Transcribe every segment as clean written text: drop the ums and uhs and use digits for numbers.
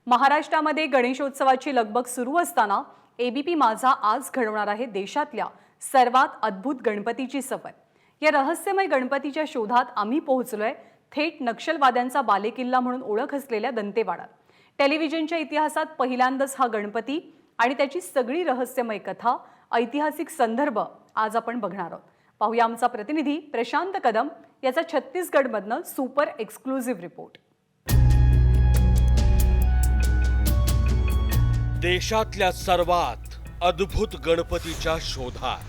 महाराष्ट्रामध्ये गणेशोत्सवाची लगबग सुरू असताना एबीपी माझा आज घडवणार आहे देशातल्या सर्वात अद्भुत गणपतीची सफर। या रहस्यमय गणपतीच्या शोधात आम्ही पोहोचलोय थेट नक्षलवाद्यांचा बालेकिल्ला म्हणून ओळख असलेल्या दंतेवाडात। टेलिव्हिजनच्या इतिहासात पहिल्यांदाच हा गणपती आणि त्याची सगळी रहस्यमय कथा, ऐतिहासिक संदर्भ आज आपण बघणार आहोत। पाहूया आमचा प्रतिनिधी प्रशांत कदम याचा छत्तीसगडमधनं सुपर एक्सक्लुझिव्ह रिपोर्ट। देशातल्या सर्वात अद्भुत गणपतीच्या शोधात।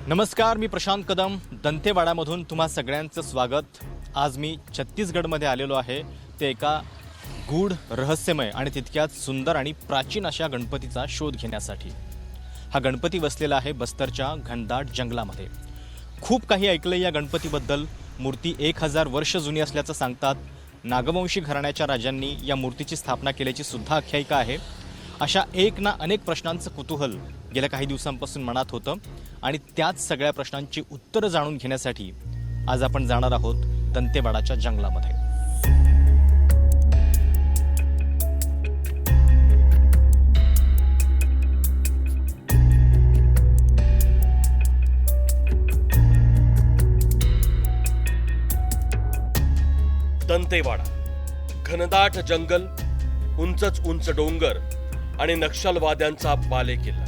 नमस्कार, मी प्रशांत कदम, दंतेवाडामधून तुम्हा सगळ्यांचं स्वागत। आज मी छत्तीसगडमध्ये आलेलो आहे ते एका गूढ, रहस्यमय आणि तितक्यात सुंदर आणि प्राचीन अशा गणपतीचा शोध घेण्यासाठी। हा गणपती वसलेला आहे बस्तरच्या घनदाट जंगलामध्ये। खूप काही ऐकलं या गणपतीबद्दल। मूर्ती 1000 वर्ष जुनी असल्याचं सांगतात। नागवंशी घराण्याच्या राजांनी या मूर्तीची स्थापना केल्याची सुद्धा आख्यायिका आहे। अशा एक ना अनेक प्रश्नांचं कुतूहल गेल्या काही दिवसांपासून मनात होतं आणि त्याच सगळ्या प्रश्नांची उत्तरं जाणून घेण्यासाठी आज आपण जाणार आहोत दंतेवाडाच्या जंगलामध्ये। दंतेवाडा, घनदाट जंगल, उंचच उंच डोंगर आणि नक्षलवाद्यांचा बालेकिल्ला।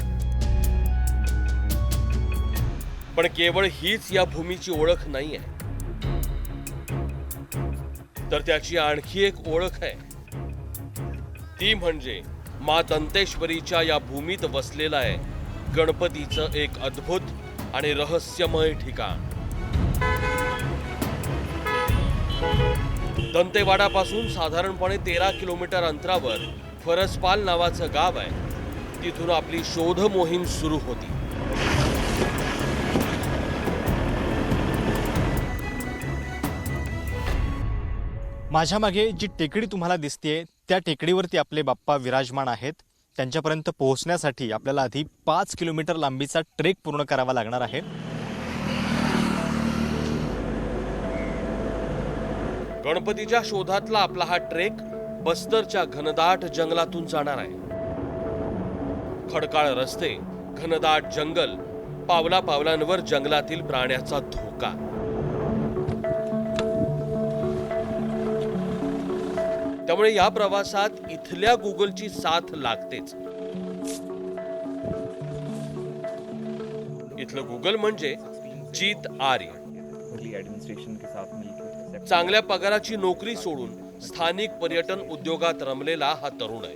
पण केवळ हीच या भूमीची ओळख नाहीये, तर त्याची आणखी एक ओळख आहे। ती म्हणजे मा दंतेश्वरीच्या या भूमीत वसलेलं आहे गणपतीचं एक अद्भुत आणि रहस्यमय ठिकाण। दंतेवाडापासून साधारणपणे 13 किलोमीटर अंतरावर फरसपाल नावाचं गाव आहे। तिथून आपली शोध मोहीम सुरू होती। माझ्या मागे जी टेकडी तुम्हाला दिसतेय त्या टेकडीवरती आपले बाप्पा विराजमान आहेत। त्यांच्यापर्यंत पोहोचण्यासाठी आपल्याला आधी 5 किलोमीटर लांबीचा ट्रेक पूर्ण करावा लागणार आहे। गणपतीच्या शोधातला आपला हा ट्रेक बस्तरच्या घनदाट जंगलातून जाणार आहे। खडकाळ रस्ते, घनदाट जंगल, पावला पावलांवर जंगलातील प्राण्याचा धोका। त्यामुळे या प्रवासात इथल्या गुगलची साथ लागतेच। इथलं गुगल म्हणजे जीत आर्य। चांगल्या पगाराची नोकरी सोडून स्थानिक पर्यटन उद्योगात रमलेला हा तरुण आहे।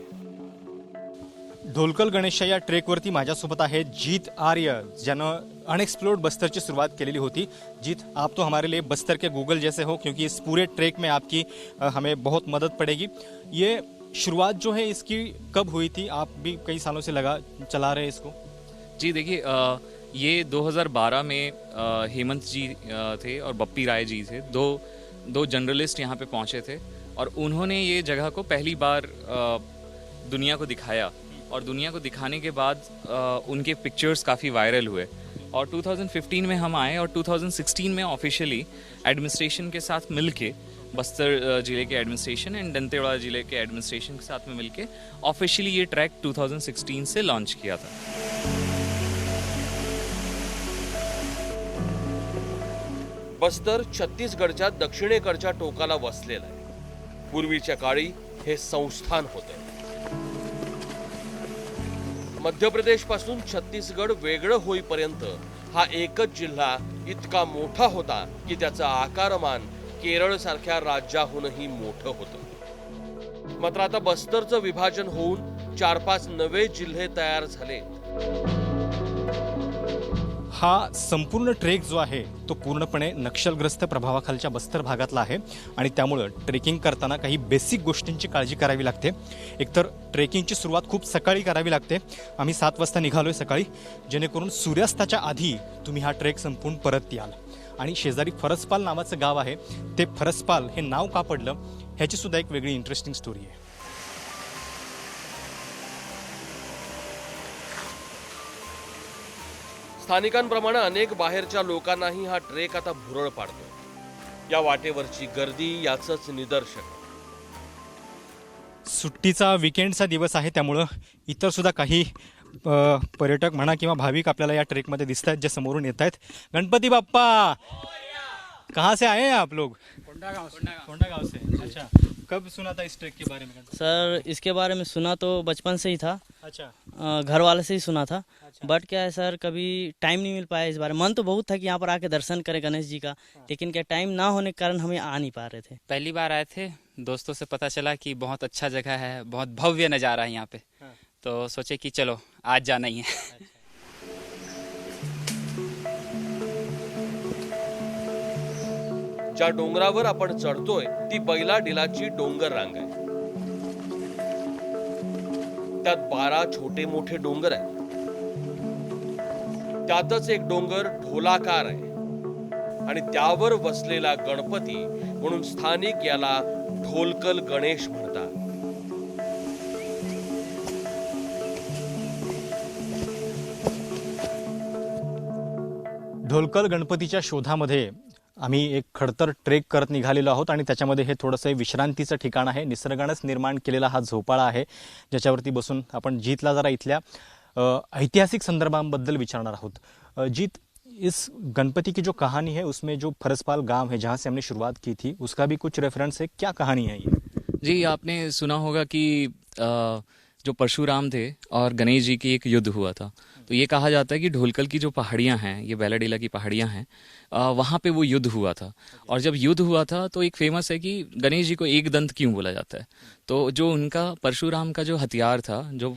ढोलकल गणेश या ट्रेकवरती माझ्यासोबत आहे जीत आर्य, ज्यानं अनएक्सप्लोर्ड बस्तर की शुरुआत केलेली होती। जीत, आप तो हमारे लिए बस्तर के गूगल जैसे हो, क्योंकि इस पूरे ट्रेक में आपकी हमें बहुत मदद पड़ेगी। ये शुरुआत जो है इसकी कब हुई थी? आप भी कई सालों से चला रहे हैं इसको। जी देखिए, ये 2012 में हेमंत जी थे और बप्पी राय जी थे, दो जर्नलिस्ट यहाँ पे पहुँचे थे और उन्होंने ये जगह को पहली बार दुनिया को दिखाया। और दुनिया को दिखाने के बाद उनके पिक्चर्स काफ़ी वायरल हुए और 2015 में हम आए और 2016 में ऑफिशियली एडमिनिस्ट्रेशन के साथ मिलके, बस्तर जिले के एडमिनिस्ट्रेशन एंड दंतेवाड़ा जिले के एडमिनिस्ट्रेशन के साथ में मिलके ऑफिशियली ये ट्रैक 2016 से लॉन्च किया था। बस्तर छत्तीसगडच्या दक्षिणेकडच्या टोकाला वसलेलं आहे। पूर्वीच्या काळी हे संस्थान होते। मध्य प्रदेश पासून छत्तीसगड वेगळं होईपर्यंत हा एकच जिल्हा इतका मोठा होता की त्याचं आकारमान केरळ सारख्या राज्याहूनही मोठं होतं। मात्र आता बस्तरचं विभाजन होऊन 4-5 नवे जिल्हे तयार झाले। हा संपूर्ण ट्रेक जो आहे तो पूर्णपणे नक्षलग्रस्त प्रभावाखालच्या बस्तर भागातला आहे आणि त्यामुळे ट्रेकिंग करताना काही बेसिक गोष्टींची काळजी करावी लागते। एकतर ट्रेकिंगची सुरुवात खूप सकाळी करावी लागते। आम्ही 7 वाजता निघालोय सकाळी, जेणेकरून सूर्यास्ताच्या आधी तुम्ही हा ट्रेक संपून परत याल। आणि शेजारी फरसपाल नावाचं गाव आहे, ते फरसपाल हे नाव का पडलं ह्याची सुद्धा एक वेगळी इंटरेस्टिंग स्टोरी आहे। स्थानिकांप्रमाणे अनेक बाहेरच्या लोकांनाही हा ट्रेक आता भुरळ पाडतो। या वाटेवरची गर्दी याचंच निदर्शन। सुट्टीचा विकेंडचा दिवस आहे, त्यामुळं इतरसुद्धा काही पर्यटक म्हणा किंवा भाविक आपल्याला या ट्रेकमध्ये दिसत आहेत, जे समोरून येत आहेत. गणपति बाप्पा, कहाँ से आए हैं आप लोग? कोंडागांव से. अच्छा, कब सुना था इस ट्रेक के बारे में? सर इसके बारे में सुना तो बचपन से ही था, अच्छा. घर वाले से ही सुना था. बट क्या है सर, कभी टाइम नहीं मिल पाया इस बारे. मन तो बहुत था कि यहाँ पर आके दर्शन करें गणेश जी का, लेकिन क्या टाइम ना होने के कारण हमें आ नहीं पा रहे थे. पहली बार आए थे, दोस्तों से पता चला कि बहुत अच्छा जगह है, बहुत भव्य नज़ारा है यहाँ पे. तो सोचे कि चलो आज जाना ही है. ज्या डोंगरावर आपण चढतोय ती बैलाडिलाची डोंगर रांग आहे. त्यात 12 छोटे मोठे डोंगर आहेत. त्यातच एक डोंगर ढोलाकार आहे आणि त्यावर बसलेला गणपती म्हणून स्थानिक याला ढोलकल गणेश म्हणतात. ढोलकल गणपतीच्या शोधामध्ये आम्ही एक खडतर ट्रेक करत निघालेलो आहोत आणि त्याच्यामध्ये हे थोडंसं विश्रांतीचं ठिकाण आहे. निसर्गानंच निर्माण केलेला हा झोपाळा आहे, ज्याच्यावरती बसून आपण जीतला जरा इथल्या ऐतिहासिक संदर्भांबद्दल विचारणार आहोत. जीत, इस गणपति की जो कहानी है उसमें जो फरसपाल गांव है जहाँ से हमने शुरुआत की थी उसका भी कुछ रेफरेंस है, क्या कहानी है ये? जी, आपने सुना होगा कि जो परशुराम थे और गणेश जी की एक युद्ध हुआ था. तो ये कहा जाता है कि ढोलकल की जो पहाड़ियाँ हैं, ये बैलाडीला की पहाड़ियाँ हैं, वहाँ पे वो युद्ध हुआ था. और जब युद्ध हुआ था तो एक फेमस है कि गणेश जी को एक दंत क्यों बोला जाता है. तो जो उनका परशुराम का जो हथियार था, जो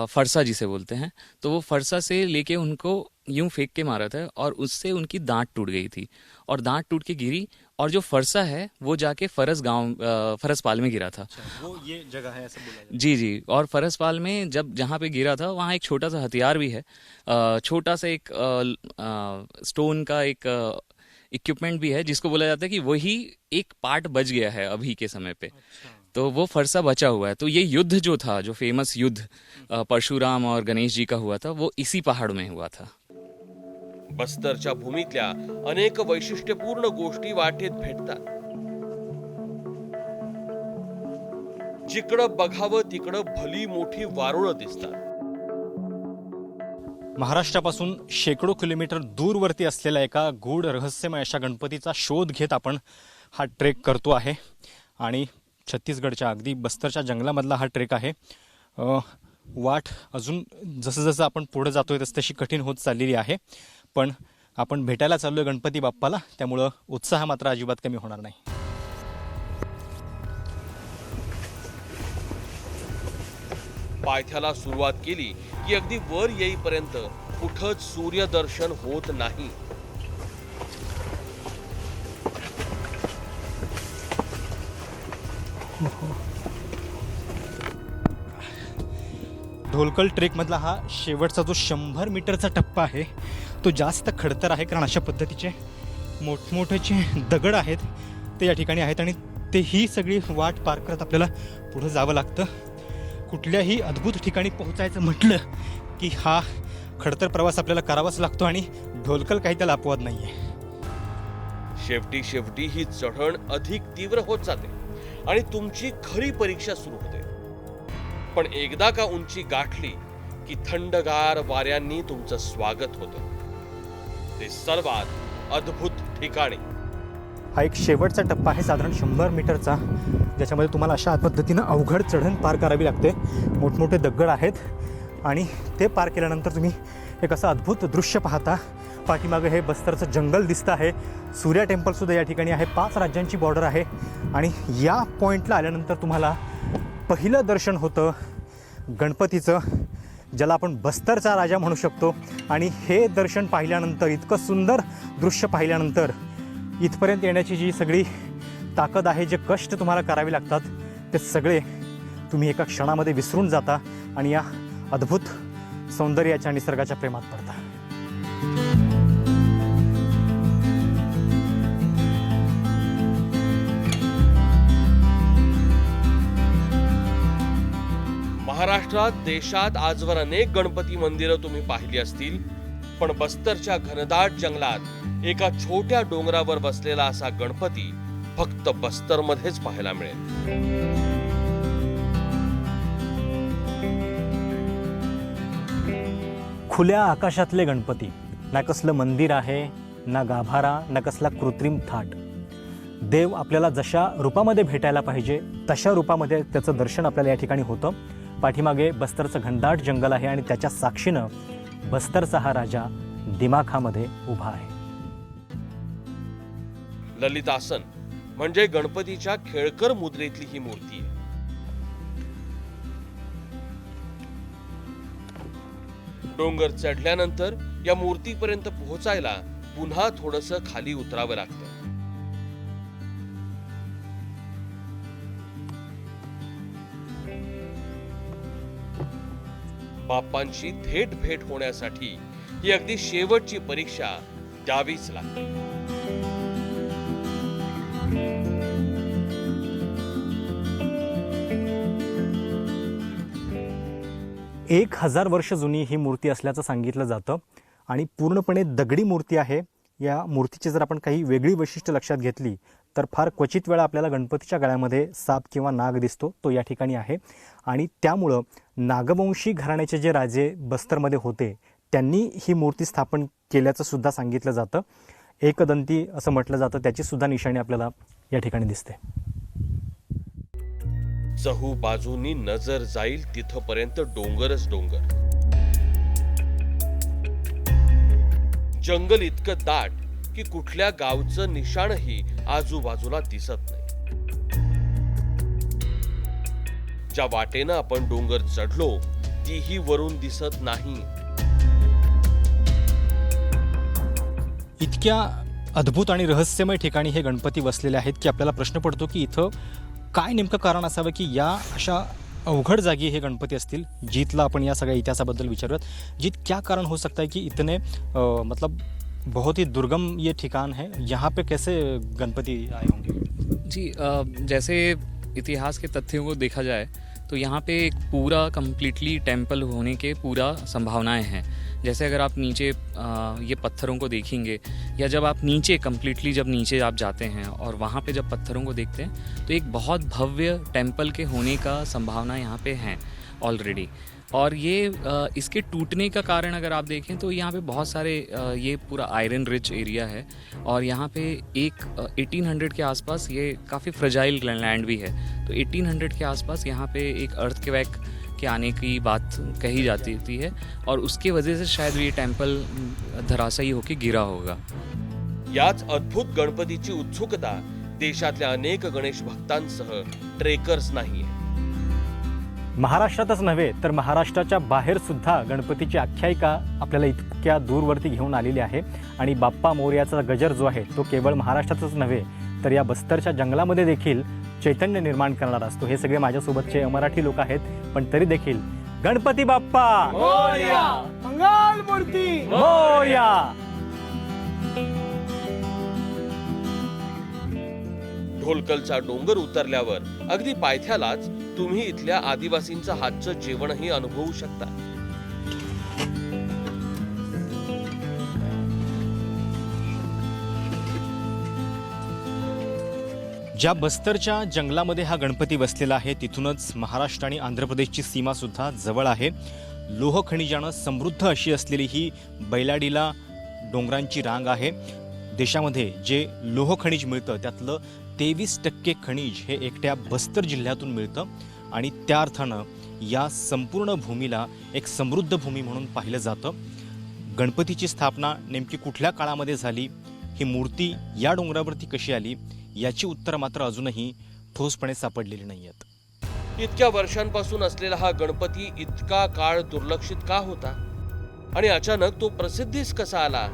फरसा जिसे बोलते हैं, तो वो फरसा से लेके उनको यूं फेंक के मारा था और उससे उनकी दांत टूट गई थी और दांत टूट के गिरी और जो फरसा है वो जाके फरसपाल में गिरा था. वो ये जगह है ऐसा बोला जाता है. जी. और फरसपाल में जब जहाँ पे गिरा था वहाँ एक छोटा सा हथियार भी है, छोटा सा एक स्टोन का एक इक्विपमेंट भी है, जिसको बोला जाता है कि वही एक पार्ट बच गया है अभी के समय पे. तो वो फरसा बचा हुआ है. तो ये युद्ध जो था, जो फेमस युद्ध परशुराम और गणेश जी का हुआ था, वो इसी पहाड़ में हुआ था. बस्तरच्या भूमीतल्या अनेक वैशिष्ट्यपूर्ण गोष्टी वाटेत भेटतात. जिकडं बघावं तिकडं भली मोठी वारुळं दिसतात. महाराष्ट्रापासून शेकडो किलोमीटर दूरवरती असलेल्या एका गूढ रहस्यमय अशा गणपतीचा शोध घेत आपण हा ट्रेक करतो आहे आणि छत्तीसगडच्या अगदी बस्तरच्या जंगलामधला हा ट्रेक आहे. वाट अजून जसं जसं आपण पुढे जातोय तसं तशी कठीण होत चाललेली आहे, पण आपण भेटायला चाललोय गणपती बाप्पाला, त्यामुळं उत्साह मात्र अजिबात कमी होणार नाही. पायथ्याला सुरुवात केली की अगदी वर येईपर्यंत कुठंच सूर्यदर्शन होत नाही. ढोलकल ट्रेकमधला हा शेवटचा जो 100 मीटरचा टप्पा आहे तो जास्त खडतर आहे, कारण अशा पद्धतीचे मोठमोठे दगड आहेत ते या ठिकाणी आहेत आणि ते ही सगळी वाट पार करत आपल्याला पुढे जावं लागतं. कुठल्याही अद्भुत ठिकाणी पोहोचायचं म्हटलं की हा खडतर प्रवास आपल्याला करावाच लागतो आणि ढोलकल काही त्याला अपवाद नाही आहे. शेवटी ही चढण अधिक तीव्र होत जाते आणि तुमची खरी परीक्षा सुरू होते. पण एकदा का उंची गाठली की थंडगार वाऱ्यांनी तुमचं स्वागत होतं ते सर्वात अद्भुत ठिकाणी. हा एक शेवटचा टप्पा आहे साधारण 100 मीटरचा, ज्याच्यामध्ये तुम्हाला अशा पद्धतीनं अवघड चढण पार करावी लागते. मोठमोठे दगड आहेत आणि ते पार केल्यानंतर तुम्ही एक असं अद्भुत दृश्य पाहता. पाठीमागे हे बस्तरचं जंगल दिसतं आहे. सूर्या टेम्पलसुद्धा या ठिकाणी आहे. 5 राज्यांची बॉर्डर आहे आणि या पॉईंटला आल्यानंतर तुम्हाला पहिलं दर्शन होतं गणपतीचं, ज्याला आपण बस्तरचा राजा म्हणू शकतो. आणि हे दर्शन पाहिल्यानंतर, इतकं सुंदर दृश्य पाहिल्यानंतर इथपर्यंत येण्याची जी सगळी ताकद आहे, जे कष्ट तुम्हाला करावे लागतात, ते सगळे तुम्ही एका क्षणामध्ये विसरून जाता आणि या अद्भुत सौंदर्याच्या निसर्गाच्या प्रेमात पडता. महाराष्ट्रात, देशात आजवर अनेक गणपती मंदिरं तुम्ही पाहिली असतील, पण बस्तरच्या घनदाट जंगलात एका छोट्या डोंगरावर बसलेला असा गणपती फक्त बस्तरमध्येच पाहायला मिळेल. खुल्या आकाशातले गणपती, ना कसलं मंदिर आहे, ना गाभारा, ना कसला कृत्रिम थाट. देव आपल्याला जशा रूपामध्ये भेटायला पाहिजे तशा रूपामध्ये त्याचं दर्शन आपल्याला या ठिकाणी होतं. पाठीमागे बस्तरचं घनदाट जंगल आहे आणि त्याच्या साक्षीनं बस्तरचा हा राजा दिमाखामध्ये उभा आहे. ललितासन म्हणजे गणपतीच्या खेळकर मुद्रेतली ही मूर्ती आहे. डोंगर चढल्यानंतर या मूर्तीपर्यंत पोहोचायला पुन्हा थोडंसं खाली उतरावं लागतं. बाप्पांशी थेट भेट होण्यासाठी ही अगदी शेवटची परीक्षा द्यावीच लागते. एक 1000 वर्ष जुनी ही मूर्ती असल्याचं सांगितलं जातं आणि पूर्णपणे दगडी मूर्ती आहे. या मूर्तीची जर आपण काही वेगळी वैशिष्ट्य लक्षात घेतली तर फार क्वचित वेळा आपल्याला गणपतीच्या गळ्यामध्ये साप किंवा नाग दिसतो, तो या ठिकाणी आहे. आणि त्यामुळं नागवंशी घराण्याचे जे राजे बस्तरमध्ये होते त्यांनी ही मूर्ती स्थापन केल्याचं सुद्धा सांगितलं जातं. एकदंती असं म्हटलं जातं, त्याची सुद्धा निशाणी आपल्याला या ठिकाणी दिसते. चहू बाजूनी नजर जाईल तिथपर्यंत डोंगरच डोंगर. जंगल इतकं दाट की कुठल्या गावचं निशाणही आजूबाजूला दिसत नाही. ज्या वाटेनं आपण डोंगर चढलो तीही वरून दिसत नाही. इतक्या अद्भुत आणि रहस्यमय ठिकाणी हे गणपती वसलेले आहेत की आपल्याला प्रश्न पडतो की इथं काय नेमकं कारण असावं की या अशा अवघड जागी हे गणपती असतील. जीतला आपण या सगळ्या इतिहासाबद्दल विचारूयात. जीत, क्या कारण हो सकता है कि इतने मतलब बहुत ही दुर्गम ये ठिकान है, यहाँ पे कैसे गणपति आए होंगे? जी जैसे इतिहास के तथ्यों को देखा जाए तो यहाँ पे एक पूरा कम्प्लीटली टेम्पल होने के पूरा संभावनाएं हैं. जैसे अगर आप नीचे ये पत्थरों को देखेंगे या जब आप नीचे कम्प्लीटली जब नीचे आप जाते हैं और वहाँ पे जब पत्थरों को देखते हैं तो एक बहुत भव्य टेम्पल के होने का संभावना यहाँ पे है ऑलरेडी. और ये इसके टूटने का कारण अगर आप देखें तो यहाँ पे बहुत सारे ये पूरा आयरन रिच एरिया है और यहाँ पे एक 1800 के आसपास ये काफ़ी फ्रजाइल लैंड भी है. तो 1800 के आसपास यहाँ पे एक अर्थक्वेक के आने की बात कही जाती है और उसकी वजह से शायद ये टेम्पल धराशायी होकर गिरा होगा. याच अद्भुत गणपतीची उत्सुकता देशातल्या अनेक गणेश भक्तांसह ट्रेकर्स नाही. महाराष्ट्रातच नव्हे तर महाराष्ट्राच्या बाहेर सुद्धा गणपतीची आख्यायिका आपल्याला इतक्या दूरवरती घेऊन आलेली आहे. आणि बाप्पा मोरयाचा गजर जो आहे तो केवळ महाराष्ट्रातच नव्हे तर या बस्तरच्या जंगलामध्ये देखील चैतन्य निर्माण करणारा असतो. हे सगळे माझ्यासोबतचे अमराठी लोक आहेत, पण तरी देखील गणपती बाप्पा मोरया, मंगल मूर्ती मोरया. ढोलकलचा डोंगर उतरल्यावर अगदी पायथ्यालाच तुम्ही इथल्या आदिवासींचं हातचं जेवणही अनुभवू शकता. ज्या बस्तरच्या जंगलामध्ये हा गणपती बसलेला आहे तिथूनच महाराष्ट्र आणि आंध्र प्रदेशची सीमा सुद्धा जवळ आहे. लोह खनिजानं समृद्ध अशी असलेली ही बैलाडीला डोंगरांची रांग आहे. देशामध्ये जे लोह खनिज मिळतं त्यातलं 23% खनिज हे एकट्या बस्तर जिल्ह्यातून मिळतं आणि त्या अर्थानं या संपूर्ण भूमीला एक समृद्ध भूमी म्हणून पाहिलं जातं. गणपतीची स्थापना नेमकी कुठल्या काळामध्ये झाली, ही मूर्ती या डोंगरावरती कशी आली, याची उत्तरं मात्र अजूनही ठोसपणे सापडलेली नाही आहेत. इतक्या वर्षांपासून असलेला हा गणपती इतका काळ दुर्लक्षित का होता आणि अचानक तो प्रसिद्धीस कसा आला,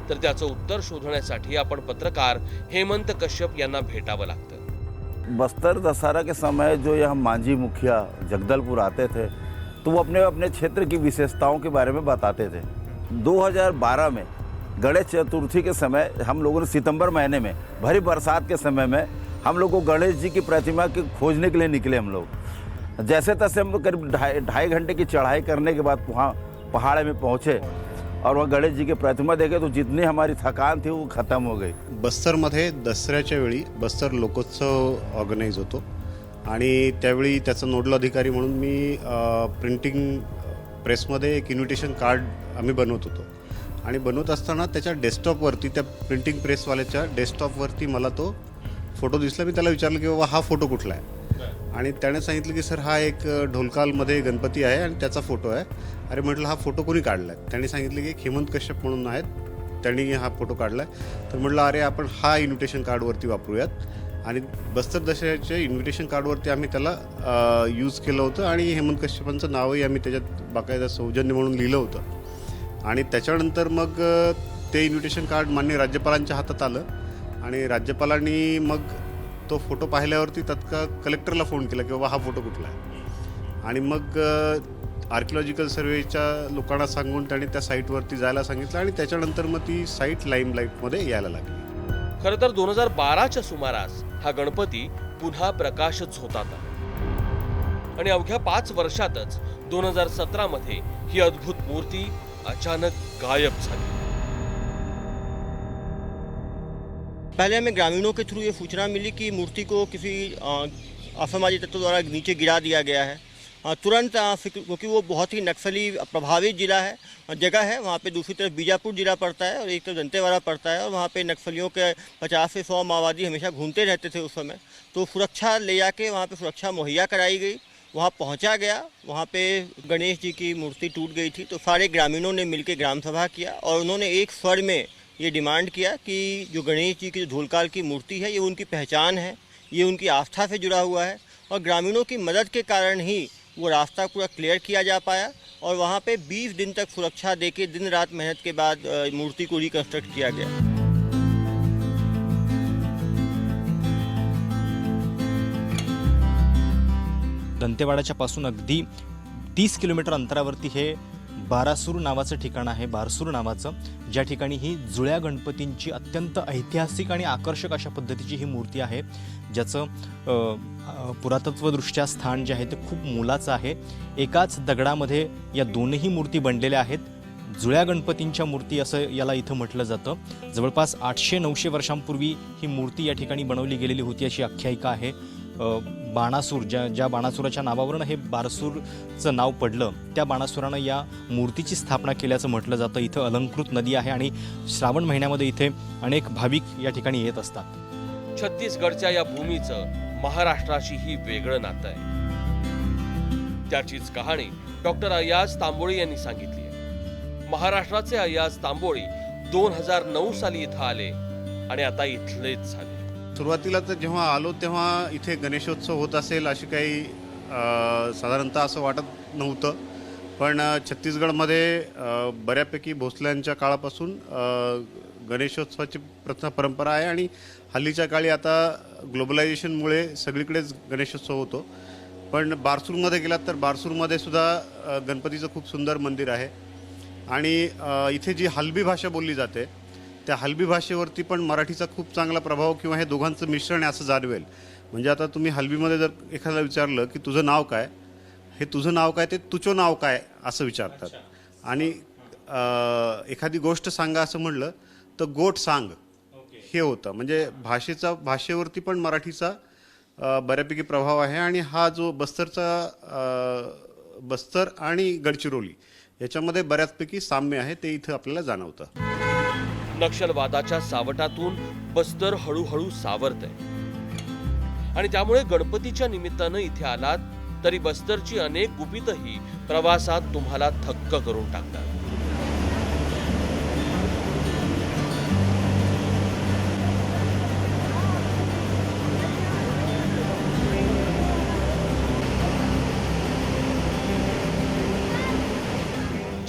तर त्याचं उत्तर शोधण्यासाठी आपण पत्रकार हेमंत कश्यप यांना भेटावं लागतं. बस्तर दशहरा के समय जो यहाँ मांझी मुखिया जगदलपुर आते थे तो वो अपने अपने क्षेत्र की विशेषताओं के बारे में बताते थे. 2012 में गणेश चतुर्थी के समय हम लोगों ने सितंबर महीने में भरी बरसात के समय में हम लोग को गणेश जी की प्रतिमा के खोजने के लिए निकले. हम लोग जैसे तैसे हम करीब ढाई घंटे की चढ़ाई करने के बाद वहाँ पहाड़ में पहुँचे और वहाँ गणेश जी की प्रतिमा देखे तो जितनी हमारी थकान थी वो खत्म हो गई. बस्तरमध्ये दसऱ्याच्या वेळी बस्तर लोकोत्सव ऑर्गनाईज होतो आणि त्यावेळी त्याचा नोडल अधिकारी म्हणून मी प्रेसमध्ये एक इन्व्हिटेशन कार्ड आम्ही बनवत होतो आणि बनवत असताना त्याच्या डेस्कटॉपवरती, त्या प्रिंटिंग प्रेसवाल्याच्या डेस्कटॉपवरती मला तो फोटो दिसला. मी त्याला विचारलं की बाबा हा फोटो कुठला आहे, आणि त्याने सांगितलं की सर हा एक ढोलकालमध्ये गणपती आहे आणि त्याचा फोटो आहे. अरे म्हटलं हा फोटो कोणी काढला आहे? त्यांनी सांगितलं की हेमंत कश्यप म्हणून आहेत, त्यांनी हा फोटो काढला आहे. तर म्हटलं अरे आपण हा इन्व्हिटेशन कार्डवरती वापरूयात, आणि बस्तर दशऱ्याच्या इन्व्हिटेशन कार्डवरती आम्ही त्याला यूज केलं होतं आणि हेमंत कश्यपांचं नावही आम्ही त्याच्यात बाकायदा सौजन्य म्हणून लिहिलं होतं. आणि त्याच्यानंतर मग ते इन्व्हिटेशन कार्ड माननीय राज्यपालांच्या हातात आलं आणि राज्यपालांनी मग तो फोटो पाहिल्यावरती तत्काळ कलेक्टरला फोन केला की बाबा हा फोटो कुठला आहे. आणि मग आर्किओलॉजिकल सर्वेच्या लोकांना सांगून त्यांनी त्या साईटवरती जायला सांगितलं आणि त्याच्यानंतर मग ती साईट लाईमलाईटमध्ये यायला लागली. खरं तर 2012च्या सुमारास हा गणपती पुन्हा प्रकाश झोतात आला आणि अवघ्या 5 वर्षातच 2017 मध्ये ही अद्भुत मूर्ती अचानक गायब झाली. पहले हमें ग्रामीणों के थ्रू ये सूचना मिली कि मूर्ति को किसी असामाजिक तत्वों द्वारा नीचे गिरा दिया गया है. तुरंत क्योंकि वो बहुत ही नक्सली प्रभावित जिला है, जगह है, वहाँ पे दूसरी तरफ बीजापुर जिला पड़ता है और एक तरफ दंतेवाड़ा पड़ता है, और वहाँ पे नक्सलियों के 50 से 100 माओवादी हमेशा घूमते रहते थे उस समय. तो सुरक्षा ले जाके वहाँ पे सुरक्षा मुहैया कराई गई, वहाँ पहुँचा गया. वहाँ पे गणेश जी की मूर्ति टूट गई थी, तो सारे ग्रामीणों ने मिलकर ग्राम सभा किया और उन्होंने एक स्वर में ये डिमांड किया कि जो गणेश जी की जो धूलकाल की मूर्ति है ये उनकी पहचान है, ये उनकी आस्था से जुड़ा हुआ है, और ग्रामीणों की मदद के कारण ही वो रास्ता पूरा क्लियर किया जा पाया और वहाँ पे 20 दिन तक सुरक्षा देके दिन रात मेहनत के बाद मूर्ति को रिकंस्ट्रक्ट किया गया. दंतेवाड्याच्या पासून अगदी 30 किलोमीटर अंतरावरती हे बारासूर नावाचं ठिकाण आहे, बारसूर नावाचं, ज्या ठिकाणी ही जुळ्या गणपतींची अत्यंत ऐतिहासिक आणि आकर्षक अशा पद्धतीची ही मूर्ती आहे, ज्याचं पुरातत्वदृष्ट्या स्थान जे आहे ते खूप मोलाचं आहे. एकाच दगडामध्ये या दोनही मूर्ती बनलेल्या आहेत. जुळ्या गणपतींच्या मूर्ती असं याला इथं म्हटलं जातं. जवळपास 800-900 वर्षांपूर्वी ही मूर्ती या ठिकाणी बनवली गेलेली होती अशी आख्यायिका आहे. बाणासूर ज्या बाणासुराच्या नावावरून हे बारसूरचं नाव पडलं, त्या बाणासुरानं या मूर्तीची स्थापना केल्याचं म्हटलं जातं. इथं अलंकृत नदी आहे आणि श्रावण महिन्यामध्ये इथे अनेक भाविक या ठिकाणी येत असतात. छत्तीसगडच्या या भूमीचं महाराष्ट्राशीही वेगळं नातं आहे. त्याचीच कहाणी डॉक्टर अय्याज तांबोळी यांनी सांगितली आहे. महाराष्ट्राचे अय्याज तांबोळी 2009 साली इथं आले आणि आता इथलेच झाले. सुरुवातीला तर जेव्हा आलो तेव्हा इथे गणेशोत्सव होत असेल अशी काही साधारणतः असं वाटत नव्हतं. पण छत्तीसगडमध्ये बऱ्यापैकी भोसल्यांच्या काळापासून गणेशोत्सवाची परंपरा आहे आणि हल्लीच्या काळी आता ग्लोबलायझेशनमुळे सगळीकडेच गणेशोत्सव होतो. पण बारसूरमध्ये गेलात तर बारसूरमध्ये सुद्धा गणपतीचं खूप सुंदर मंदिर आहे आणि इथे जी हलबी भाषा बोलली जाते त्या हलबी भाषेवरती पण मराठीचा खूप चांगला प्रभाव किंवा हे दोघांचं मिश्रण आहे असं जाणवेल. म्हणजे आता तुम्ही हलबीमध्ये जर एखाद्याला विचारलं की तुझं नाव काय, हे तुझं नाव काय ते तुझं नाव काय असं विचारतात. आणि एखादी गोष्ट सांगा असं म्हणलं तर गोट सांग हे होतं. म्हणजे भाषेवरती पण मराठीचा बऱ्यापैकी प्रभाव आहे. आणि हा जो बस्तर आणि गडचिरोली याच्यामध्ये बऱ्याचपैकी साम्य आहे ते इथं आपल्याला जाणवतं. नक्षलवादाच्या सावटातून बस्तर हळूहळू सावरतंय आणि त्यामुळे गणपतीच्या निमित्तानं इथे आलात तरी बस्तरची अनेक गुपितही प्रवासात तुम्हाला थक्क करून टाकतात.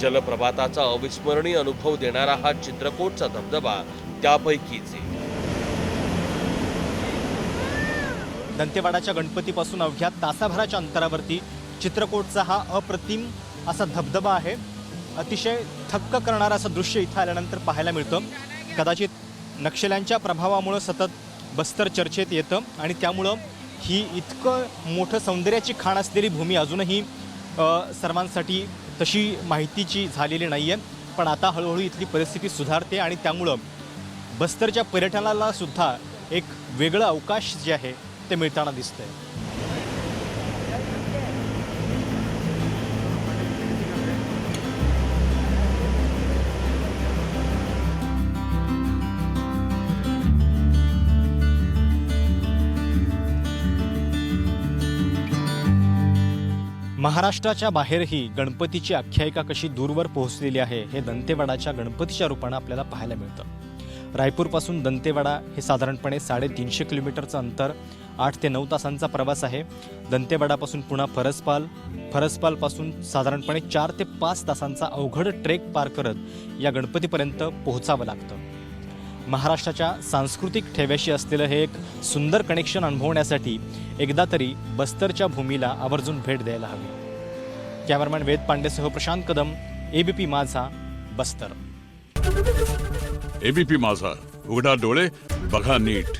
जलप्रपाताचा अविस्मरणीय अनुभव देणारा हा चित्रकोटचा धबधबा त्यापैकीच एक. दंतेवाडाच्या गणपतीपासून अवघ्या तासाभराच्या अंतरावरती चित्रकोटचा हा अप्रतिम असा धबधबा आहे. अतिशय थक्क करणारं असं दृश्य इथं आल्यानंतर पाहायला मिळतं. कदाचित नक्षल्यांच्या प्रभावामुळं सतत बस्तर चर्चेत येतं आणि त्यामुळं ही इतकं मोठं सौंदर्याची खाण असलेली भूमी अजूनही सर्वांसाठी तशी माहितीची झालेली नाही आहे. पण आता हळूहळू इथली परिस्थिती सुधारते आणि त्यामुळं बस्तरच्या पर्यटनाला सुद्धा एक वेगळं अवकाश जे आहे ते मिळताना दिसतंय. महाराष्ट्राच्या बाहेरही गणपतीची आख्यायिका कशी दूरवर पोहोचलेली आहे हे दंतेवाडाच्या गणपतीच्या रूपानं आपल्याला पाहायला मिळतं. रायपूरपासून दंतेवाडा हे साधारणपणे 350 किलोमीटरचं अंतर, 8 ते 9 तासांचा प्रवास आहे. दंतेवाडापासून पुन्हा फरसपालपासून साधारणपणे 4 ते 5 तासांचा अवघड ट्रेक पार करत या गणपतीपर्यंत पोहोचावं लागतं. महाराष्ट्राच्या सांस्कृतिक ठेव्याशी असलेलं हे एक सुंदर कनेक्शन अनुभवण्यासाठी एकदा तरी बस्तरच्या भूमीला आवर्जून भेट द्यायला हवी. कॅमेरामॅन वेद पांडेसह प्रशांत कदम, ABP माझा, बस्तर. ABP माझा, उघडा डोळे बघा नीट.